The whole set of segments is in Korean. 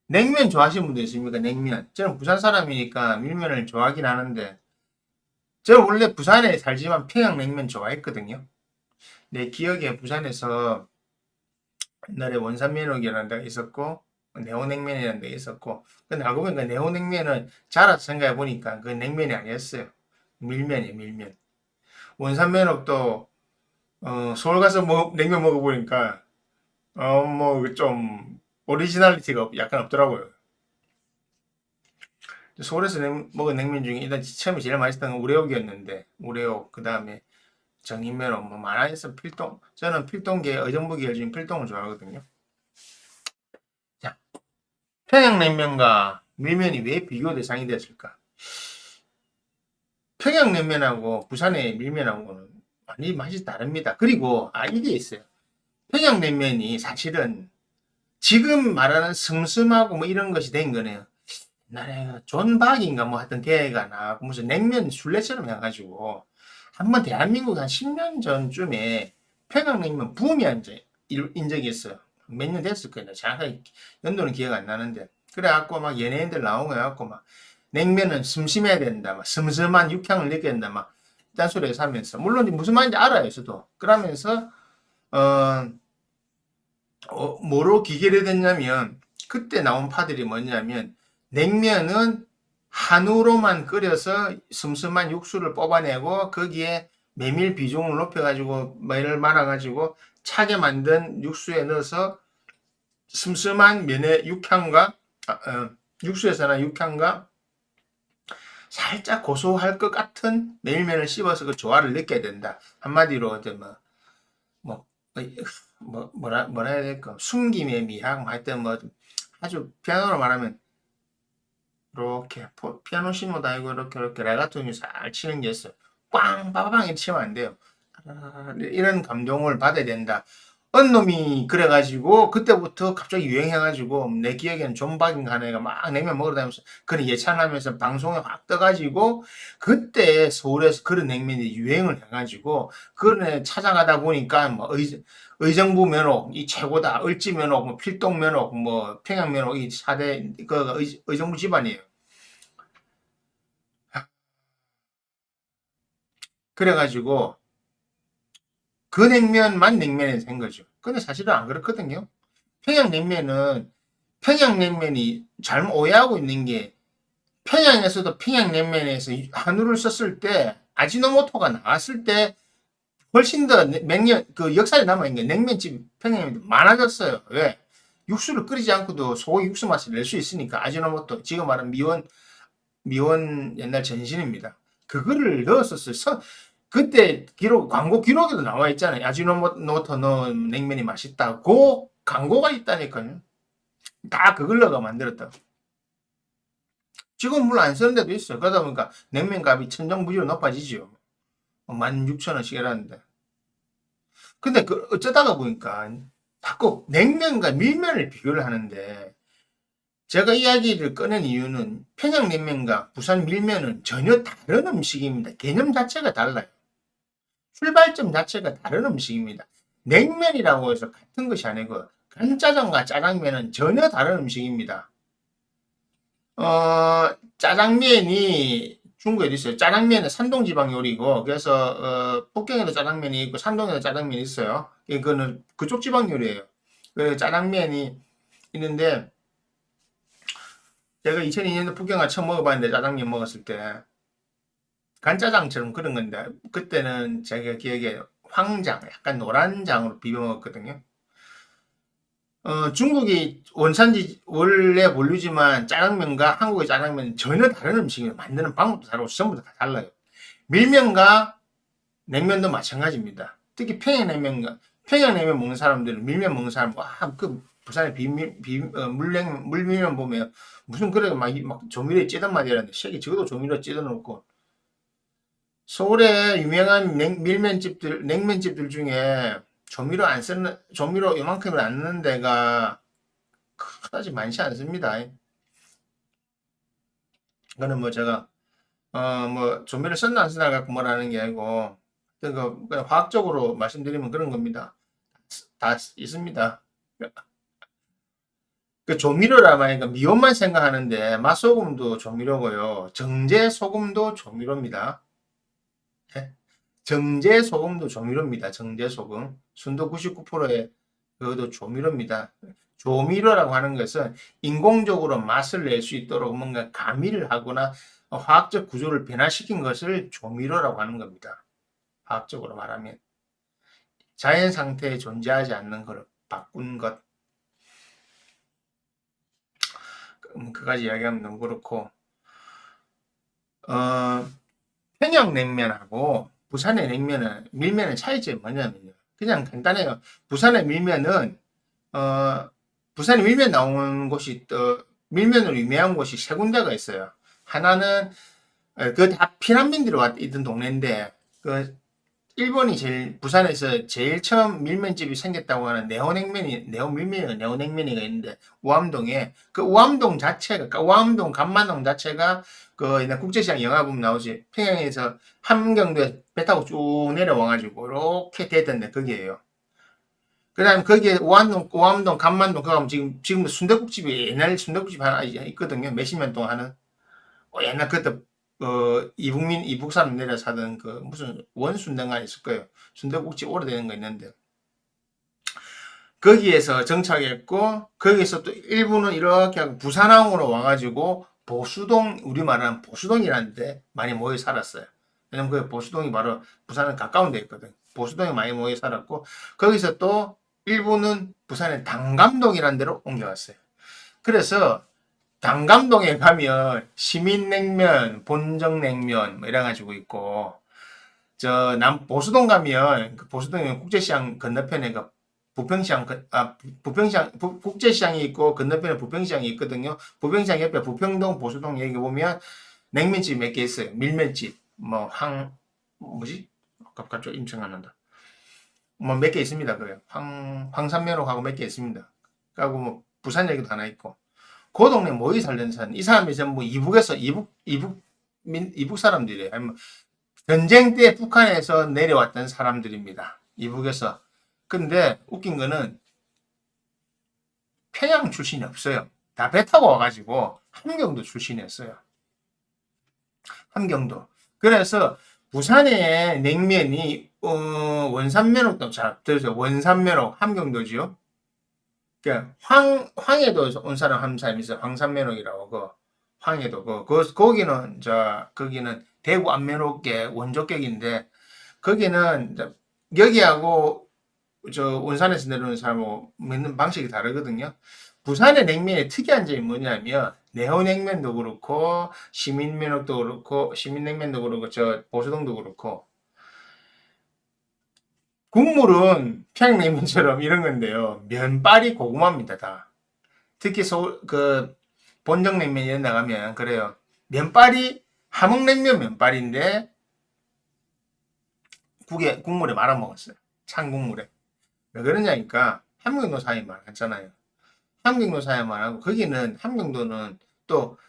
냉면 좋아하시는 분도 있습니까? 냉면. 저는 부산 사람이니까 밀면을 좋아하긴 하는데, 저는 원래 부산에 살지만 평양냉면 좋아했거든요. 내 기억에 부산에서 옛날에 원산면옥이라는 데가 있었고, 네오냉면이라는 데가 있었고, 근데 알고 보니까 네오냉면은 자라서 생각해 보니까 그 냉면이 아니었어요. 밀면이에요, 밀면. 원산면옥도, 서울 가서 뭐, 냉면 먹어보니까, 뭐, 좀, 오리지널리티가 약간 없더라고요. 서울에서 먹은 냉면 중에 일단 처음에 제일 맛있던 건 우레옥이었는데, 우레옥, 그 다음에 정인면옥, 뭐, 많아서 필동, 저는 필동계, 의정부 계열 중에 필동을 좋아하거든요. 자, 평양냉면과 밀면이 왜 비교 대상이 됐을까? 평양냉면하고 부산의 밀면하고는 완전히 맛이 다릅니다. 그리고, 이게 있어요. 평양냉면이 사실은 지금 말하는 슴슴하고 뭐 이런 것이 된 거네요. 옛날에 존 박인가 뭐 하여튼 걔가 나하고 무슨 냉면 술래처럼 해가지고 한번 대한민국 한 10년 전쯤에 평양냉면 붐이 인 적이 있어요. 몇 년 됐을 거예요. 정확하게 연도는 기억 안 나는데. 그래갖고 막 연예인들 나온 거 해갖고 막 냉면은 슴슴해야 된다. 막 슴슴한 육향을 느껴야 된다. 막 딴소리에서 하면서. 물론 무슨 말인지 알아요. 저도. 그러면서 어, 뭐로 기계를 됐냐면 그때 나온 파들이 뭐냐면 냉면은 한우로만 끓여서 슴슴한 육수를 뽑아내고 거기에 메밀 비중을 높여가지고 매를 말아가지고 차게 만든 육수에 넣어서 슴슴한 면의 육향과 육수에서 나 육향과 살짝 고소할 것 같은 메밀면을 씹어서 그 조화를 느껴야 된다. 한마디로 뭐, 뭐라 해야 될까? 숨김의 미학, 뭐 하여튼 뭐, 아주 피아노로 말하면, 이렇게, 피아노시모도 아니고, 이렇게 레가토니 잘 치는 게 있어요. 꽝, 빠바방 이렇게 치면 안 돼요. 이런 감동을 받아야 된다. 어느 놈이 그래가지고, 그때부터 갑자기 유행해가지고, 내 기억에는 존박인가 하는 애가 막 냉면 먹으러 다니면서, 그런 예찬하면서 방송에 확 떠가지고, 그때 서울에서 그런 냉면이 유행을 해가지고, 그런 애 찾아가다 보니까, 뭐, 의정부 면옥, 이 최고다. 을지 면옥, 뭐, 필동 면옥, 뭐, 평양 면옥, 이 4대, 의정부 집안이에요. 그래가지고, 그 냉면만 냉면이 된 거죠. 근데 사실은 안 그렇거든요. 평양냉면은 평양냉면이 잘못 오해하고 있는 게 평양에서도 평양냉면에서 한우를 썼을 때 아지노모토가 나왔을 때 훨씬 더 맹년 그 역사에 남아 있는 게 냉면집 평양이 많아졌어요. 왜? 육수를 끓이지 않고도 소고기 육수 맛을 낼 수 있으니까 아지노모토 지금 말하는 미원 옛날 전신입니다. 그거를 넣었었어요. 그때 기록 광고 기록에도 나와 있잖아요. 아지노모토 넣은 냉면이 맛있다고 광고가 있다니까요. 다 그걸 넣어가 만들었다. 지금 물 안 쓰는 데도 있어요. 그러다 보니까 냉면 값이 천정부지로 높아지죠. 16,000원씩 이라는데. 근데 어쩌다가 보니까 자꾸 냉면과 밀면을 비교를 하는데 제가 이야기를 꺼낸 이유는 평양냉면과 부산 밀면은 전혀 다른 음식입니다. 개념 자체가 달라요. 출발점 자체가 다른 음식입니다. 냉면이라고 해서 같은 것이 아니고 간짜장과 짜장면은 전혀 다른 음식입니다. 짜장면이 중국에도 있어요. 짜장면은 산동지방 요리고, 그래서, 북경에도 짜장면이 있고, 산동에도 짜장면이 있어요. 이거는 그쪽 지방 요리예요. 그 짜장면이 있는데, 제가 2002년에 북경 가 처음 먹어봤는데, 짜장면 먹었을 때, 간짜장처럼 그런 건데, 그때는 제가 기억에 황장, 약간 노란장으로 비벼 먹었거든요. 중국이 원산지 원래 원류지만 짜장면과 한국의 짜장면은 전혀 다른 음식이에요. 만드는 방법도 다르고 전부 다 달라요. 밀면과 냉면도 마찬가지입니다. 특히 평양냉면 먹는 사람들은 밀면 먹는 사람 그 부산의 물밀면 보면 무슨 그래 막 조미료에 찌든 말이라는데 새끼 적어도 조미료 찌든 놓고 서울에 유명한 밀면집들 냉면집들 중에 조미료 요만큼을 안 넣는 데가 그다지 많지 않습니다. 그거는 뭐 제가 뭐 조미료 썼나 안 썼나 갖고 뭐라는 게 아니고 그냥 화학적으로 말씀드리면 그런 겁니다. 다 있습니다. 그 조미료라 말하니까 미원만 생각하는데 맛소금도 조미료고요. 정제 소금도 조미료입니다. 예? 정제 소금도 조미료입니다. 정제 소금. 순도 99%의 그것도 조미료입니다. 조미료라고 하는 것은 인공적으로 맛을 낼 수 있도록 뭔가 가미를 하거나 화학적 구조를 변화시킨 것을 조미료라고 하는 겁니다. 화학적으로 말하면 자연 상태에 존재하지 않는 것을 바꾼 것. 그까지 이야기하면 너무 그렇고 어, 평양냉면하고 부산의 냉면은 밀면의 차이점이 뭐냐면요. 그냥 간단해요. 부산의 밀면은 부산에 밀면 나오는 곳이 또 밀면으로 유명한 곳이 세 군데가 있어요. 하나는 그 다 피난민들이 있던 동네인데 그 일본이 제일 부산에서 제일 처음 밀면집이 생겼다고 하는 네오밀면이가 있는데 우암동에 그 우암동 자체가 그러니까 우암동 간만동 자체가 그 옛날 국제시장 영화 보면 나오지 평양에서 함경도에 배 타고 쭉 내려와가지고 이렇게 됐던데 거기에요. 그다음에 거기에 우암동 간만동 그거 하면 지금 순댓국집이 옛날 순댓국집 하나 있거든요. 몇십 년 동안 하는 옛날 그때 이북 사람 내려 사던 그 무슨 원순대가 있을 거예요. 순대국집 오래되는 거 있는데 거기에서 정착했고 거기서 또 일부는 이렇게 하고 부산항으로 와가지고 보수동 우리 말하는 보수동이라는 데 많이 모여 살았어요. 왜냐면 그 보수동이 바로 부산은 가까운 데 있거든. 보수동에 많이 모여 살았고 거기서 또 일부는 부산의 당감동이라는 데로 옮겨갔어요. 그래서 당감동에 가면 시민냉면, 본정냉면 뭐 이래가지고 있고 저 남 보수동 가면 그 보수동에 국제시장 건너편에 그 부평시장 부평시장 국제시장이 있고 건너편에 부평시장이 있거든요. 부평시장 옆에 부평동 보수동 여기 보면 냉면집 몇 개 있어요. 밀면집 뭐 뭐지? 갑자기 임청 안 난다. 뭐 몇 개 있습니다. 그래요. 황산면옥하고 몇 개 있습니다. 그리고 뭐 부산 여기도 하나 있고. 그 동네 모이 살던 사람, 이 사람이 전부 이북에서, 이북 사람들이에요. 아니면 전쟁 때 북한에서 내려왔던 사람들입니다. 이북에서. 근데 웃긴 거는 평양 출신이 없어요. 다 배 타고 와가지고 함경도 출신이었어요. 함경도. 그래서 부산의 냉면이 원산면옥도 잘 들으세요. 원산면옥 함경도지요. 그러니까 황해도 온 사람 한 사람 있어요. 황산면옥이라고 그 황해도 거기는 거기는 대구 안면옥계 원조격인데 거기는 여기하고 저 온산에서 내려오는 사람하고 먹는 방식이 다르거든요. 부산의 냉면의 특이한 점이 뭐냐면 내호냉면도 그렇고 시민면옥도 그렇고 시민냉면도 그렇고 저 보수동도 그렇고 국물은 평양냉면처럼 이런 건데요. 면발이 고구마입니다, 다. 특히 본정냉면에 나가면 그래요. 면발이 함흥냉면 면발인데 국물에 말아 먹었어요. 찬 국물에. 왜 그러냐니까 함경도 사이 많았잖아요. 함경도 사이 많하고 거기는 함경도는 또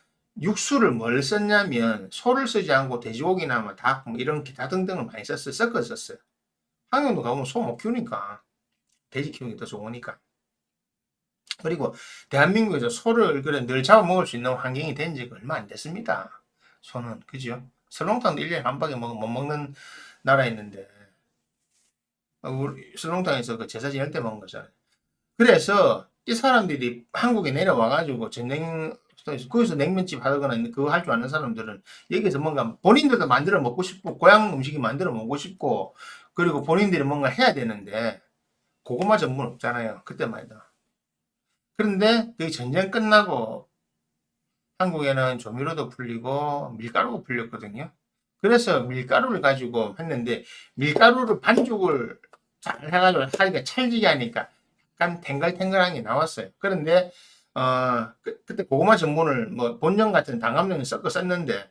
육수를 뭘 썼냐면 소를 쓰지 않고 돼지고기나 뭐 닭, 뭐 이런 기타 등등을 많이 섞었었어요. 함경도 가보면 소 못 키우니까 돼지 키우는 게 더 좋으니까. 그리고 대한민국에서 소를 그래 늘 잡아먹을 수 있는 환경이 된 지가 얼마 안 됐습니다. 소는 그죠? 설렁탕도 1년에 한 방에 못 먹는 나라였는데 우리 설렁탕에서 그 제사 지낼 때 먹은 거잖아요. 그래서 이 사람들이 한국에 내려와가지고 전쟁 거기서 냉면집 하거나 그거 할 줄 아는 사람들은 여기서 뭔가 본인들도 만들어 먹고 싶고 고향 음식이 만들어 먹고 싶고 그리고 본인들이 뭔가 해야 되는데 고구마 전문 없잖아요. 그때 말이다. 그런데 그 전쟁 끝나고 한국에는 조미료도 풀리고 밀가루가 풀렸거든요. 그래서 밀가루를 가지고 했는데 밀가루를 반죽을 잘 해가지고 하니까 찰지게 하니까 약간 탱글탱글한 게 나왔어요. 그런데 그때 고구마 전분을 뭐 본전 같은 당감령을 섞어 썼는데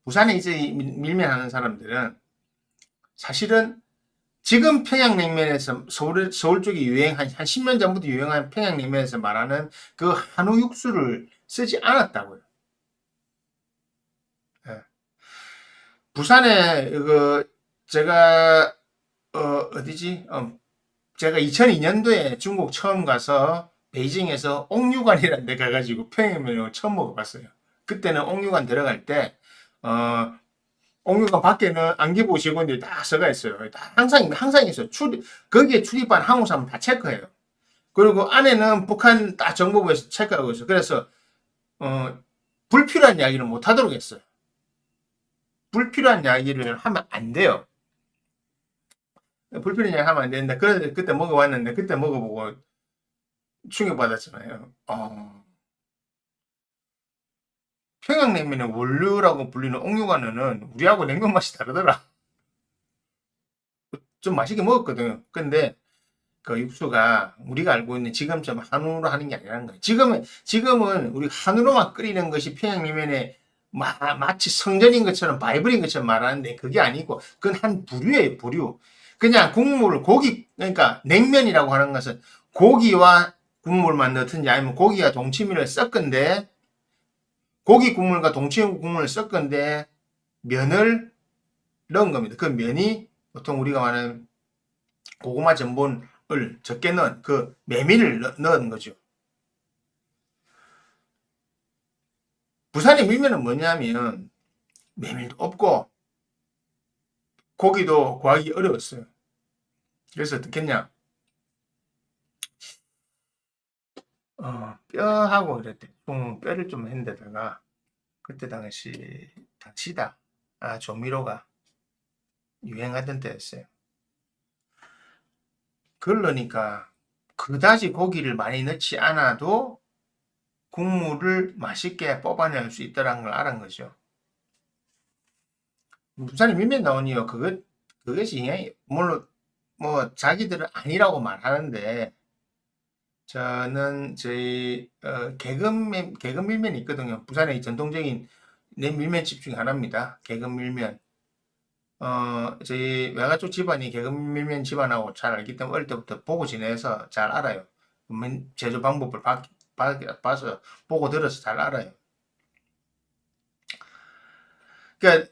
부산에 이제 밀면 하는 사람들은 사실은 지금 평양냉면에서 서울 쪽에 한 10년 전부터 유행한 평양냉면에서 말하는 그 한우 육수를 쓰지 않았다고요. 예. 부산에 제가 어디지? 제가 2002년도에 중국 처음 가서 베이징에서 옥류관이라는 데 가가지고 평양냉면을 처음 먹어봤어요. 그때는 옥류관 들어갈 때, 옥류관 밖에는 안기부 직원들이 다 서가 있어요. 항상 있어요. 거기에 출입한 항공사는 다 체크해요. 그리고 안에는 북한 딱 정보부에서 체크하고 있어요. 그래서, 불필요한 이야기를 못 하도록 했어요. 불필요한 이야기를 하면 안 돼요. 불필요한 이야기 하면 안 되는데, 그래서 그때 먹어봤는데, 그때 먹어보고 충격받았잖아요. 평양냉면의 원료라고 불리는 옥류관은 우리하고 냉면 맛이 다르더라. 좀 맛있게 먹었거든요. 근데 그 육수가 우리가 알고 있는 지금처럼 한우로 하는 게 아니라는 거예요. 지금은 우리 한우로만 끓이는 것이 평양냉면의 마치 성전인 것처럼 바이블인 것처럼 말하는데 그게 아니고 그건 한 부류예요, 부류. 그냥 그러니까 냉면이라고 하는 것은 고기와 국물만 넣든지 아니면 고기와 동치미를 섞은데 고기 국물과 동치미 국물을 섞은데 면을 넣은 겁니다. 그 면이 보통 우리가 말하는 고구마 전분을 적게 넣은 그 메밀을 넣은 거죠. 부산의 밀면은 뭐냐면 메밀도 없고 고기도 구하기 어려웠어요. 그래서 어떻게 했냐? 뼈하고 이랬대. 뼈를 좀 했는데다가 그때 당시다. 조미료가 유행하던 때였어요. 그러니까 그다지 고기를 많이 넣지 않아도 국물을 맛있게 뽑아낼 수 있다는 걸 알은 거죠. 부산이 밀면 나오니요. 그것이 물론 뭐 자기들은 아니라고 말하는데 저는 저희 개근 밀면이 있거든요. 부산의 전통적인 밀면집 중에 하나입니다. 개근 밀면. 저희 외가족 집안이 개근 밀면 집안하고 잘 알기 때문에 어릴 때부터 보고 지내서 잘 알아요. 제조 방법을 봐서 보고 들어서 잘 알아요. 그러니까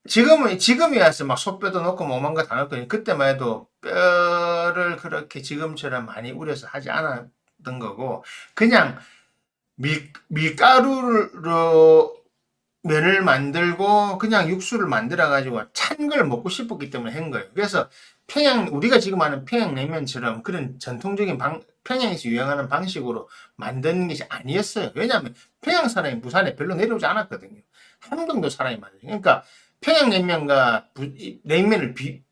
지금이야서 막 소뼈도 넣고 뭐만 거 다 넣고 그때만 해도 뼈를 그렇게 지금처럼 많이 우려서 하지 않았던 거고 그냥 밀가루로 면을 만들고 그냥 육수를 만들어 가지고 찬 걸 먹고 싶었기 때문에 한 거예요. 그래서 우리가 지금 하는 평양냉면처럼 그런 전통적인 평양에서 유행하는 방식으로 만드는 것이 아니었어요. 왜냐하면 평양 사람이 부산에 별로 내려오지 않았거든요. 함경도 사람이 많아요. 그러니까 평양냉면과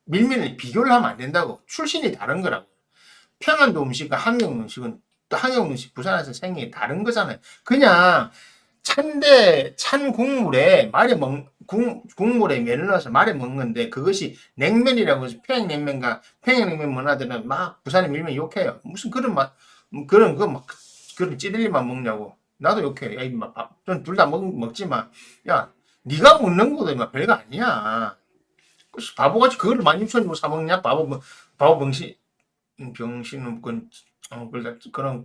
밀면을 비교를 하면 안 된다고. 출신이 다른 거라고. 평안도 음식과 함경 음식은 또 함경 음식 부산에서 생긴 게 다른 거잖아요. 그냥 찬 국물에 국물에 면을 넣어서 말에 먹는데 그것이 냉면이라고 해서 평양냉면 문화들은 막 부산의 밀면 욕해요. 무슨 그런 그런 찌들리만 먹냐고. 나도 욕해. 야, 임마, 둘 다 먹지 마. 야, 네가 먹는 것도 임마 별거 아니야. 바보같이 그거를 16,000원 주고 사 먹냐? 바보 병신은 그런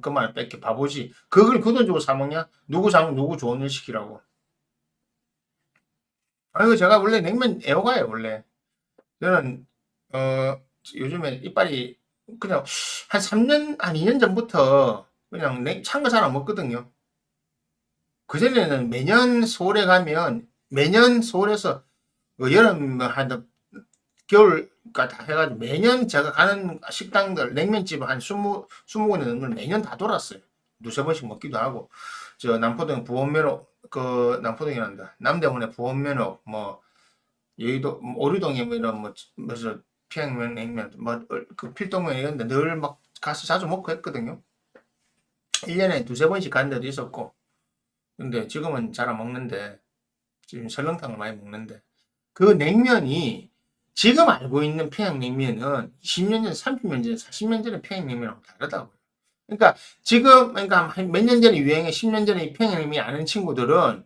그말 뺏기 바보지. 그걸 그 돈 주고 사 먹냐? 누구 좋은 일 시키라고. 아이고 제가 원래 냉면 애호가예요 원래. 저는 요즘에 이빨이 그냥 한 3년 한 2년 전부터 그냥 찬 거 잘 안 먹거든요. 그전에는 매년 서울에서 여름 한 겨울까 다 해가지고 매년 제가 가는 식당들 냉면집을 한 20군데 넘는 걸 매년 다 돌았어요. 두세 번씩 먹기도 하고 저 남포동 부원면허 남포동이란다 남대문에 부원면허 뭐 여의도 오류동에 뭐 이런 무슨 평양면 냉면 그 필동면 이런 데 늘 막 가서 자주 먹고 했거든요. 1년에 두세 번씩 간 데도 있었고 근데 지금은 잘 안 먹는데 지금 설렁탕을 많이 먹는데 그 냉면이 지금 알고 있는 평양냉면은 20년 전, 30년 전, 40년 전의 평양냉면하고 다르다고요. 그러니까 그러니까 몇 년 전에 유행해 10년 전에 평양냉면이 아는 친구들은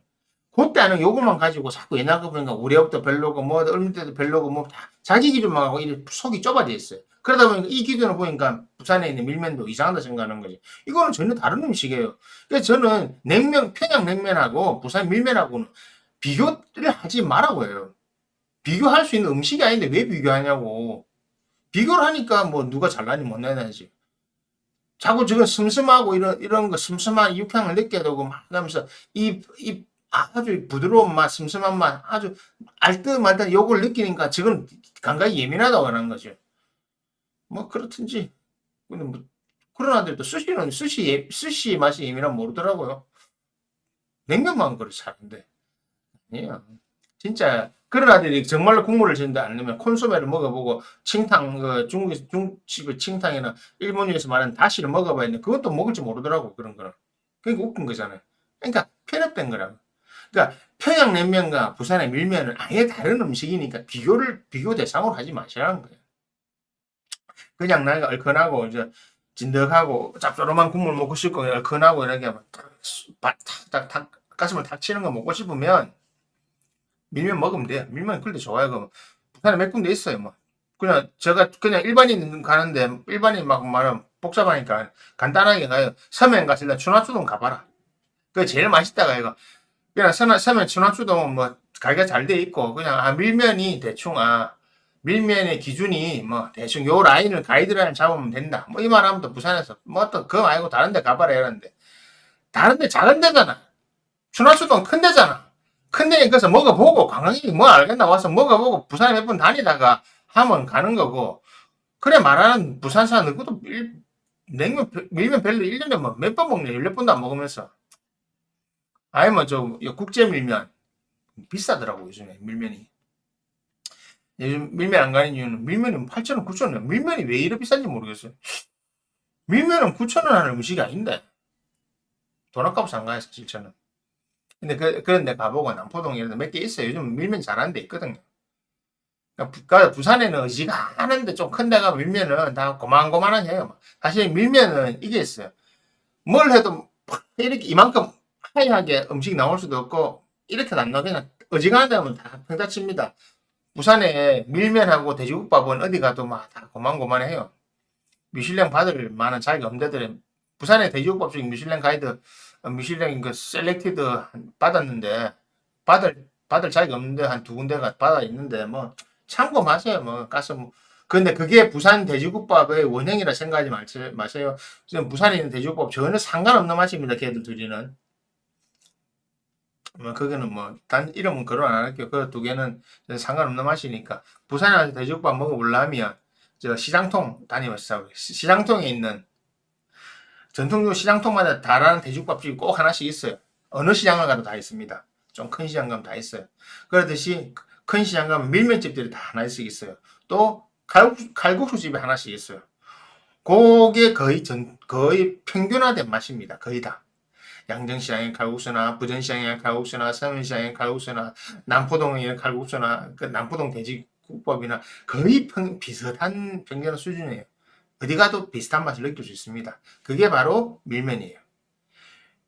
그때 아는 요것만 가지고 자꾸 옛날 거 보니까 우리업도 별로고 뭐 얼마 때도 별로고 뭐 자기 기준만 하고 이렇게 속이 좁아져 있어요. 그러다 보니까 이 기준을 보니까 부산에 있는 밀면도 이상하다 생각하는 거지. 이거는 전혀 다른 음식이에요. 그래서 저는 평양냉면하고 부산 밀면하고는 비교를 하지 말라고 해요. 비교할 수 있는 음식이 아닌데 왜 비교하냐고. 비교를 하니까 뭐 누가 잘나니 못나냐지. 자꾸 지금 슴슴하고 이런 거 슴슴한 육향을 느껴야 되고 막 하면서 이 아주 부드러운 맛, 슴슴한 맛, 아주 알듯 말듯 요걸 느끼니까 지금 감각이 예민하다고 하는 거죠. 뭐 그렇든지. 근데 뭐 그런 아들도 스시는 스시 맛이 예민하면 모르더라고요. 냉면만 그렇게 사는데. 아니에요. 진짜 그런 아들이 정말로 국물을 준다 않으면 콘소메를 먹어보고 칭탕 중집의 칭탕이나 일본에서 말하는 다시를 먹어봐야 되는데 그것도 먹을지 모르더라고 그런 거는. 그러니까 웃긴 거잖아요. 그러니까 편협된 거라고. 그러니까 평양냉면과 부산의 밀면은 아예 다른 음식이니까 비교 대상으로 하지 마시라는 거예요. 그냥 나이가 얼큰하고 이제 진득하고 짭조름한 국물 먹고 싶고 얼큰하고 이렇게 탁 가슴을 탁 치는 거 먹고 싶으면 밀면 먹으면 돼요. 밀면 그런데 좋아요. 그 부산에 몇 군데 있어요. 뭐 그냥 제가 그냥 일반인 가는데 일반인 막 말하면 복잡하니까 간단하게 가요. 서면 가서 일단 추나추동 가봐라. 그게 제일 맛있다가 이거. 그냥 서면 추나추동은 뭐 가게가 잘 돼 있고 그냥 밀면이 대충 밀면의 기준이 뭐 대충 요 라인을 가이드라인 잡으면 된다. 뭐 이 말하면 또 부산에서 뭐 또 그거 말고 다른 데 가봐라 이러는데 다른 데 작은 데잖아. 추나추동 큰 데잖아. 큰 데에 가서 먹어보고 관광객이 뭐 알겠나 와서 먹어보고 부산에 몇 번 다니다가 하면 가는 거고 그래 말하는 부산 사람들 그것도 냉면 밀면 별로 1년에 뭐 몇 번 먹냐 16번도 안 먹으면서 아니면 저 국제 밀면 비싸더라고 요즘에 밀면이 요즘 밀면 안 가는 이유는 밀면이 8,000원 9,000원 밀면이 왜 이렇게 비싼지 모르겠어요. 밀면은 9,000원 하는 음식이 아닌데 돈 아까워서 안 가요 사실 저는. 근데 그런 데 가보고 남포동 이런 데 몇 개 있어요. 요즘 밀면 잘하는 데 있거든요. 그러니까 부산에는 어지간한데 좀 큰 데가 밀면은 다 고만고만한 해요. 사실 밀면은 이게 있어요. 뭘 해도 이렇게 이만큼 하얗게 음식 나올 수도 없고 이렇게 안 나와 그냥 어지간한 데 하면 다 평타칩니다. 부산에 밀면하고 돼지국밥은 어디 가도 막 다 고만고만해요. 미슐랭 받을 만한 자리가 없는 데들은 부산에 돼지국밥 중에 미슐랭 가이드 미슐랭 그 셀렉티드 받았는데 받을 자리가 없는데 한 두 군데가 받아 있는데 뭐 참고마세요 뭐 가서 뭐 근데 그게 부산 돼지국밥의 원형이라 생각하지 마세요. 지금 부산에 있는 돼지국밥 전혀 상관없는 맛입니다. 걔들 둘이는 뭐 그거는 뭐 단 이름은 거론 안 할게요. 그 두 개는 상관없는 맛이니까 부산에 가서 돼지국밥 먹어보려면 저 시장통 다니면서 시장통에 있는 전통적으로 시장통마다 다른 돼지국밥집이 꼭 하나씩 있어요. 어느 시장을 가도 다 있습니다. 좀 큰 시장 가면 다 있어요. 그러듯이 큰 시장 가면 밀면집들이 다 하나씩 있어요. 또 칼국수집이 하나씩 있어요. 그게 거의 평균화된 맛입니다. 거의 다. 양정시장의 칼국수나 부전시장의 칼국수나 서면시장의 칼국수나 남포동의 칼국수나 그 남포동 돼지국밥이나 거의 비슷한 평균 수준이에요. 어디 가도 비슷한 맛을 느낄 수 있습니다. 그게 바로 밀면이에요.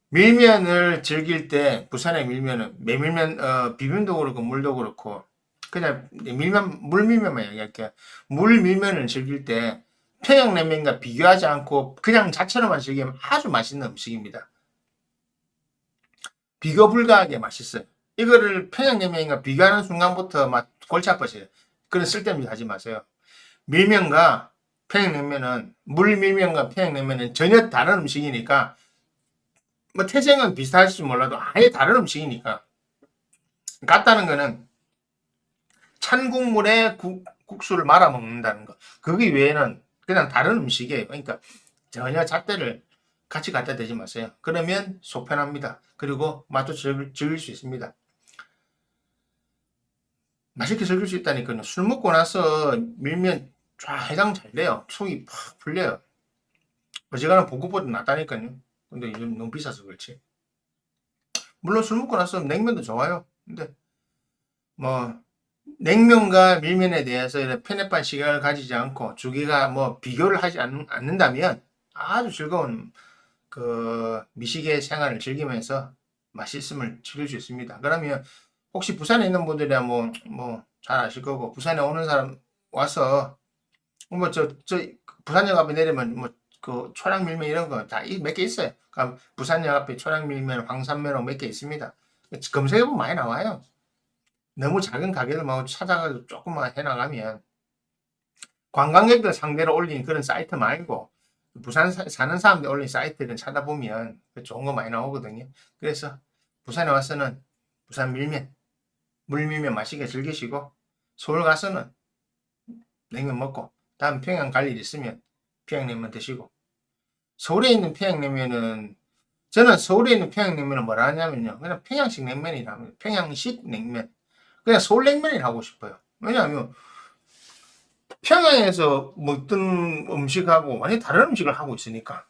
밀면을 즐길 때 부산의 밀면은 메밀면 비빔도 그렇고 물도 그렇고 그냥 물밀면만 얘기할게요. 물밀면을 즐길 때 평양냉면과 비교하지 않고 그냥 자체로만 즐기면 아주 맛있는 음식입니다. 비교 불가하게 맛있어요. 이거를 평양냉면과 비교하는 순간부터 막 골치 아파져요. 그런 쓸데없는 하지 마세요. 밀면과 평양냉면은 물밀면과 평양냉면은 전혀 다른 음식이니까 뭐 태생은 비슷할지 몰라도 아예 다른 음식이니까 같다는 거는 찬 국물에 국수를 말아 먹는다는 거. 거기 외에는 그냥 다른 음식이에요. 그러니까 전혀 잣대를 같이 갖다 대지 마세요. 그러면 속 편합니다. 그리고 맛도 즐길 수 있습니다. 맛있게 즐길 수 있다니까요. 술 먹고 나서 밀면 쫙 해장 잘 돼요. 속이 팍 풀려요. 어지간한 볶음보다 낫다니까요. 근데 요즘 너무 비싸서 그렇지. 물론 술 먹고 나서 냉면도 좋아요. 근데 뭐 냉면과 밀면에 대해서 편협한 시각을 가지지 않고 주기가 뭐 비교를 하지 않는다면 아주 즐거운 그 미식의 생활을 즐기면서 맛있음을 즐길 수 있습니다. 그러면 혹시 부산에 있는 분들이야 뭐 잘 아실 거고 부산에 오는 사람 와서 뭐 저 부산역 앞에 내리면 뭐 그 초량밀면 이런 거 다 몇 개 있어요. 그러니까 부산역 앞에 초량밀면, 황산면허 몇 개 있습니다. 검색해보면 많이 나와요. 너무 작은 가게들 뭐 찾아가지고 조금만 해나가면 관광객들 상대로 올린 그런 사이트 말고 부산 사는 사람들 올린 사이트를 찾아보면 좋은 거 많이 나오거든요. 그래서 부산에 와서는 부산 밀면, 물밀면 맛있게 즐기시고 서울 가서는 냉면 먹고 다음 평양 갈 일 있으면 평양냉면 드시고 서울에 있는 평양냉면은 저는 서울에 있는 평양냉면은 뭐라 하냐면요. 그냥 평양식 냉면이라 평양식 냉면. 그냥 서울냉면이라 하고 싶어요. 왜냐하면 평양에서 먹던 음식하고 완전히 다른 음식을 하고 있으니까.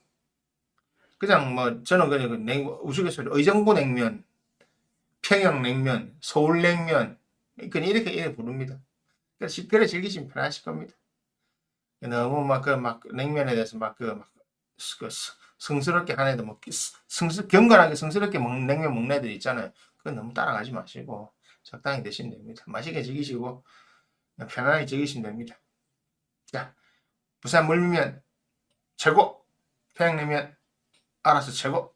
그냥 뭐 저는 그냥 우스갯소리 의정부 냉면, 평양냉면, 서울냉면 그냥 이렇게 부릅니다. 그래 즐기시면 편하실 겁니다. 너무 막 냉면에 대해서 성스럽게 하는 애들 경건하게 성스럽게 먹는 냉면 먹는 애들 있잖아요. 그건 너무 따라가지 마시고 적당히 드시면 됩니다. 맛있게 즐기시고 편안하게 즐기시면 됩니다. 자, 부산 물면 최고, 평양냉면 알아서 최고.